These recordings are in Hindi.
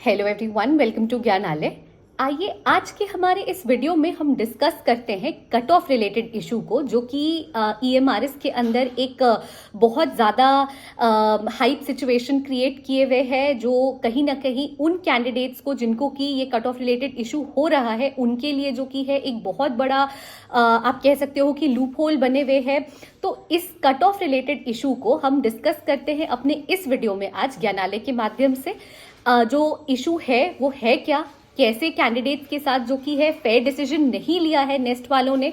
Hello everyone, welcome to Gyanalaya. आइए आज के हमारे इस वीडियो में हम डिस्कस करते हैं कट ऑफ रिलेटेड इशू को, जो कि ईएमआरएस के अंदर एक बहुत ज़्यादा हाइप सिचुएशन क्रिएट किए हुए है, जो कहीं ना कहीं उन कैंडिडेट्स को जिनको कि ये कट ऑफ रिलेटेड इशू हो रहा है उनके लिए जो कि है एक बहुत बड़ा आप कह सकते हो कि लूप होल बने हुए हैं। तो इस कट ऑफ रिलेटेड इशू को हम डिस्कस करते हैं अपने इस वीडियो में आज ज्ञानालय के माध्यम से। जो इशू है वो है क्या, कैसे कैंडिडेट्स के साथ जो कि है फेयर डिसीजन नहीं लिया है नेस्ट वालों ने,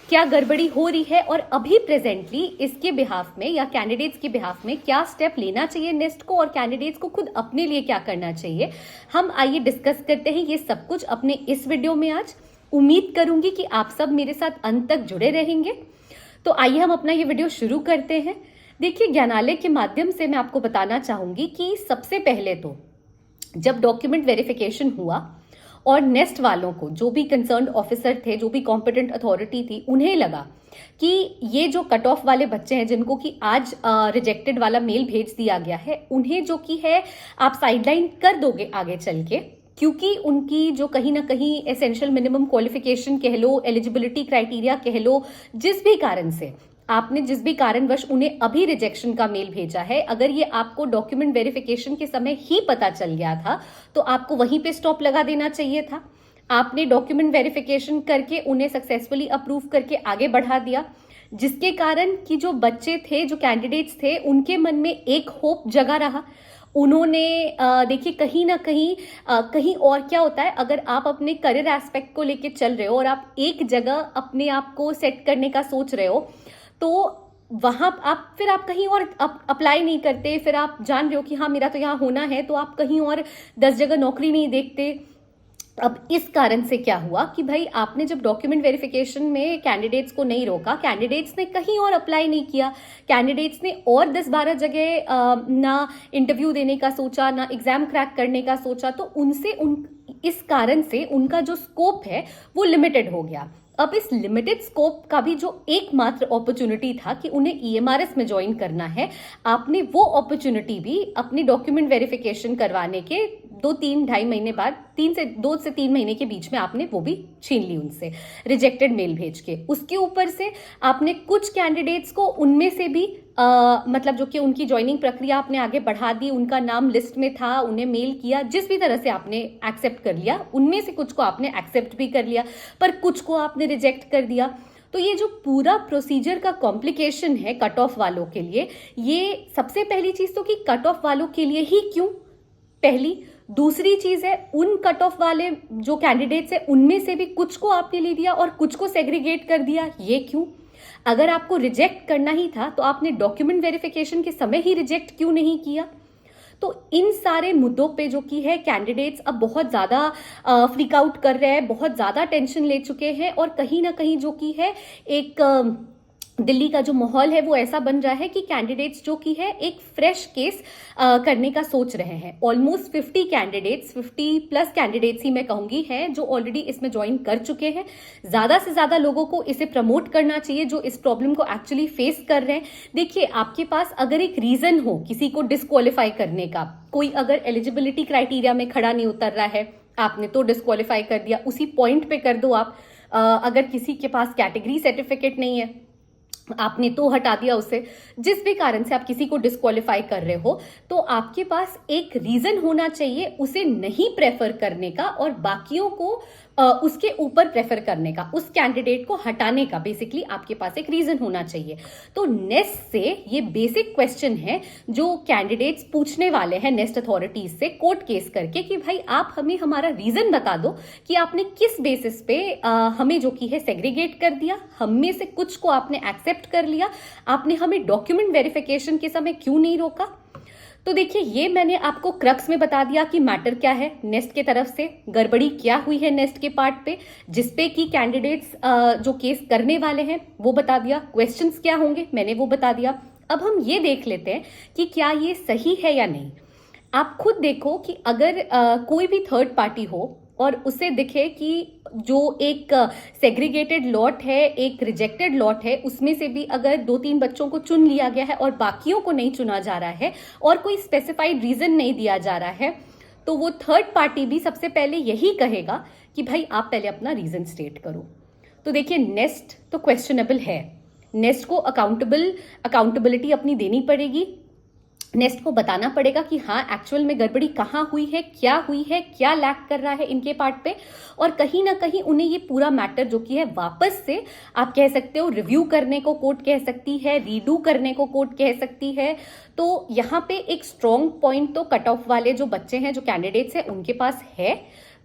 क्या गड़बड़ी हो रही है और अभी प्रेजेंटली इसके बिहाफ में या कैंडिडेट्स के बिहाफ में क्या स्टेप लेना चाहिए नेस्ट को और कैंडिडेट्स को खुद अपने लिए क्या करना चाहिए। हम आइए डिस्कस करते हैं ये सब कुछ अपने इस वीडियो में आज। उम्मीद करूंगी कि आप सब मेरे साथ अंत तक जुड़े रहेंगे। तो आइए हम अपना ये वीडियो शुरू करते हैं। देखिए, ज्ञानालय के माध्यम से मैं आपको बताना चाहूंगी कि सबसे पहले तो जब डॉक्यूमेंट वेरिफिकेशन हुआ और नेस्ट वालों को, जो भी कंसर्न्ड ऑफिसर थे, जो भी कॉम्पिटेंट अथॉरिटी थी, उन्हें लगा कि ये जो कट ऑफ वाले बच्चे हैं जिनको कि आज रिजेक्टेड वाला मेल भेज दिया गया है, उन्हें जो कि है आप साइडलाइन कर दोगे आगे चल के, क्योंकि उनकी जो कहीं ना कहीं एसेंशियल मिनिमम क्वालिफिकेशन कह लो, एलिजिबिलिटी क्राइटेरिया कह लो, जिस भी कारण से आपने जिस भी कारणवश उन्हें अभी रिजेक्शन का मेल भेजा है, अगर ये आपको डॉक्यूमेंट वेरिफिकेशन के समय ही पता चल गया था तो आपको वहीं पे स्टॉप लगा देना चाहिए था। आपने डॉक्यूमेंट वेरिफिकेशन करके उन्हें सक्सेसफुली अप्रूव करके आगे बढ़ा दिया, जिसके कारण कि जो बच्चे थे, जो कैंडिडेट्स थे, उनके मन में एक होप जगा रहा। उन्होंने देखिए कहीं ना कहीं कहीं और क्या होता है, अगर आप अपने करियर एस्पेक्ट को लेके चल रहे हो और आप एक जगह अपने आप को सेट करने का सोच रहे हो तो वहां आप कहीं और अप्लाई नहीं करते। फिर आप जान रहे हो कि हाँ मेरा तो यहाँ होना है, तो आप कहीं और 10 जगह नौकरी नहीं देखते। अब इस कारण से क्या हुआ कि भाई आपने जब डॉक्यूमेंट वेरिफिकेशन में कैंडिडेट्स को नहीं रोका, कैंडिडेट्स ने कहीं और अप्लाई नहीं किया, कैंडिडेट्स ने और 10-12 जगह ना इंटरव्यू देने का सोचा, ना एग्जाम क्रैक करने का सोचा, तो इस कारण से उनका जो स्कोप है वो लिमिटेड हो गया। अब इस लिमिटेड स्कोप का भी जो एकमात्र अपॉर्चुनिटी था कि उन्हें ईएमआरएस में ज्वाइन करना है, आपने वो अपॉर्चुनिटी भी अपनी डॉक्यूमेंट वेरिफिकेशन करवाने के 2-3-2.5 महीने बाद, 2 से 3 महीने के बीच में आपने वो भी छीन ली उनसे, रिजेक्टेड मेल भेज के। उसके ऊपर से आपने कुछ कैंडिडेट्स को उनमें से भी मतलब जो कि उनकी ज्वाइनिंग प्रक्रिया आपने आगे बढ़ा दी, उनका नाम लिस्ट में था, उन्हें मेल किया, जिस भी तरह से आपने एक्सेप्ट कर लिया, उनमें से कुछ को आपने एक्सेप्ट भी कर लिया, पर कुछ को आपने रिजेक्ट कर दिया। तो ये जो पूरा प्रोसीजर का कॉम्प्लिकेशन है कट ऑफ वालों के लिए, ये सबसे पहली चीज तो कि कट ऑफ वालों के लिए ही क्यों, पहली। दूसरी चीज है, उन कट ऑफ वाले जो कैंडिडेट्स है उनमें से भी कुछ को आपने ले दिया और कुछ को सेग्रीगेट कर दिया, ये क्यों। अगर आपको रिजेक्ट करना ही था तो आपने डॉक्यूमेंट वेरिफिकेशन के समय ही रिजेक्ट क्यों नहीं किया। तो इन सारे मुद्दों पे जो कि है कैंडिडेट्स अब बहुत ज्यादा फ्रीक आउट कर रहे हैं, बहुत ज्यादा टेंशन ले चुके हैं, और कहीं ना कहीं जो कि है एक दिल्ली का जो माहौल है वो ऐसा बन रहा है कि कैंडिडेट्स जो कि है एक फ्रेश केस करने का सोच रहे हैं। ऑलमोस्ट 50 कैंडिडेट्स, 50+ कैंडिडेट्स ही मैं कहूंगी हैं जो ऑलरेडी इसमें ज्वाइन कर चुके हैं। ज्यादा से ज्यादा लोगों को इसे प्रमोट करना चाहिए जो इस प्रॉब्लम को एक्चुअली फेस कर रहे हैं। देखिए, आपके पास अगर एक रीजन हो किसी को डिस्क्वालीफाई करने का, कोई अगर एलिजिबिलिटी क्राइटेरिया में खड़ा नहीं उतर रहा है, आपने तो डिस्क्वालीफाई कर दिया, उसी पॉइंट पे कर दो आप। अगर किसी के पास कैटेगरी सर्टिफिकेट नहीं है, आपने तो हटा दिया उसे। जिस भी कारण से आप किसी को डिस्क्वालीफाई कर रहे हो, तो आपके पास एक रीजन होना चाहिए उसे नहीं प्रेफर करने का और बाकियों को उसके ऊपर प्रेफर करने का, उस कैंडिडेट को हटाने का। बेसिकली आपके पास एक रीजन होना चाहिए। तो नेस्ट से ये बेसिक क्वेश्चन है जो कैंडिडेट्स पूछने वाले हैं नेस्ट अथॉरिटीज से कोर्ट केस करके कि भाई आप हमें हमारा रीजन बता दो कि आपने किस बेसिस पे हमें जो कि है सेग्रीगेट कर दिया, हम में से कुछ को आपने एक्सेप्ट कर लिया, आपने हमें डॉक्यूमेंट वेरिफिकेशन के समय क्यों नहीं रोका। तो देखिए, ये मैंने आपको क्रक्स में बता दिया कि मैटर क्या है, नेस्ट के तरफ से गड़बड़ी क्या हुई है नेस्ट के पार्ट पे, जिसपे कि कैंडिडेट्स जो केस करने वाले हैं वो बता दिया, क्वेश्चंस क्या होंगे मैंने वो बता दिया। अब हम ये देख लेते हैं कि क्या ये सही है या नहीं। आप खुद देखो कि अगर कोई भी थर्ड पार्टी हो और उसे दिखे कि जो एक सेग्रीगेटेड लॉट है, एक रिजेक्टेड लॉट है, उसमें से भी अगर 2-3 बच्चों को चुन लिया गया है और बाकियों को नहीं चुना जा रहा है और कोई स्पेसिफाइड रीजन नहीं दिया जा रहा है, तो वो थर्ड पार्टी भी सबसे पहले यही कहेगा कि भाई आप पहले अपना रीजन स्टेट करो। तो देखिए नेस्ट तो क्वेश्चनेबल है, नेस्ट को अकाउंटेबिलिटी अपनी देनी पड़ेगी, नेस्ट को बताना पड़ेगा कि हाँ एक्चुअल में गड़बड़ी कहाँ हुई है, क्या लैक कर रहा है इनके पार्ट पे, और कहीं ना कहीं उन्हें ये पूरा मैटर जो कि है वापस से आप कह सकते हो रिव्यू करने को कोर्ट कह सकती है, रीडू करने को कोर्ट कह सकती है। तो यहाँ पे एक स्ट्रॉन्ग पॉइंट तो कट ऑफ वाले जो बच्चे हैं, जो कैंडिडेट्स हैं, उनके पास है।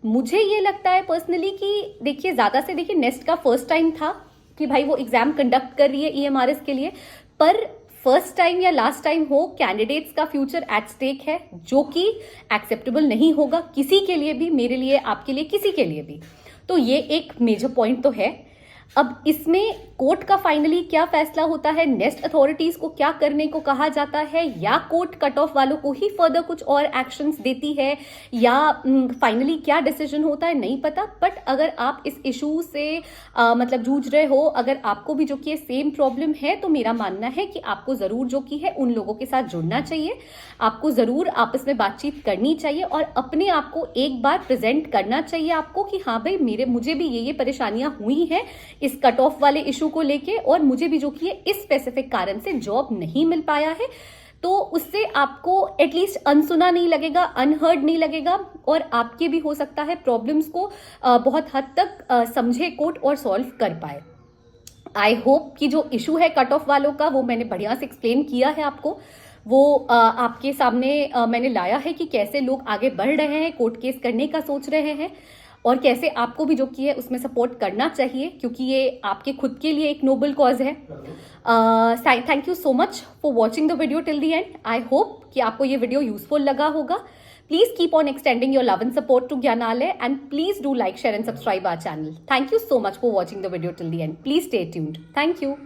मुझे ये लगता है पर्सनली कि देखिए ज्यादा से देखिए नेस्ट का फर्स्ट टाइम था कि भाई वो एग्जाम कंडक्ट कर रही है ईएमआरएस के लिए, पर फर्स्ट टाइम या लास्ट टाइम हो, कैंडिडेट्स का फ्यूचर एट स्टेक है, जो कि एक्सेप्टेबल नहीं होगा किसी के लिए भी, मेरे लिए, आपके लिए, किसी के लिए भी। तो ये एक मेजर पॉइंट तो है। अब इसमें कोर्ट का फाइनली क्या फैसला होता है, नेस्ट अथॉरिटीज को क्या करने को कहा जाता है, या कोर्ट कट ऑफ वालों को ही फर्दर कुछ और एक्शंस देती है, या फाइनली क्या डिसीजन होता है, नहीं पता। बट अगर आप इस इशू से मतलब जूझ रहे हो, अगर आपको भी जो कि सेम प्रॉब्लम है, तो मेरा मानना है कि आपको जरूर जो कि है उन लोगों के साथ जुड़ना चाहिए, आपको जरूर आपस में बातचीत करनी चाहिए और अपने आप को एक बार प्रेजेंट करना चाहिए आपको कि हाँ भाई मुझे भी ये परेशानियां हुई हैं इस कट ऑफ वाले इशू को लेके, और मुझे भी जो कि इस स्पेसिफिक कारण से जॉब नहीं मिल पाया है। तो उससे आपको एटलीस्ट अनसुना नहीं लगेगा, अनहर्ड नहीं लगेगा, और आपके भी हो सकता है प्रॉब्लम्स को बहुत हद तक समझे कोर्ट और सॉल्व कर पाए। आई होप कि जो इशू है कट ऑफ वालों का, वो मैंने बढ़िया से एक्सप्लेन किया है आपको, वो आपके सामने मैंने लाया है कि कैसे लोग आगे बढ़ रहे हैं, कोर्ट केस करने का सोच रहे हैं, और कैसे आपको भी जो कि है उसमें सपोर्ट करना चाहिए, क्योंकि ये आपके खुद के लिए एक नोबल कॉज है। Thank you so much for watching the video till the end. I hope कि आपको ये वीडियो यूजफुल लगा होगा। Please keep on extending your love and support to Gyanalaya, and please do like, share and subscribe our channel. Thank you so much for watching the video till the end. Please stay tuned. Thank you.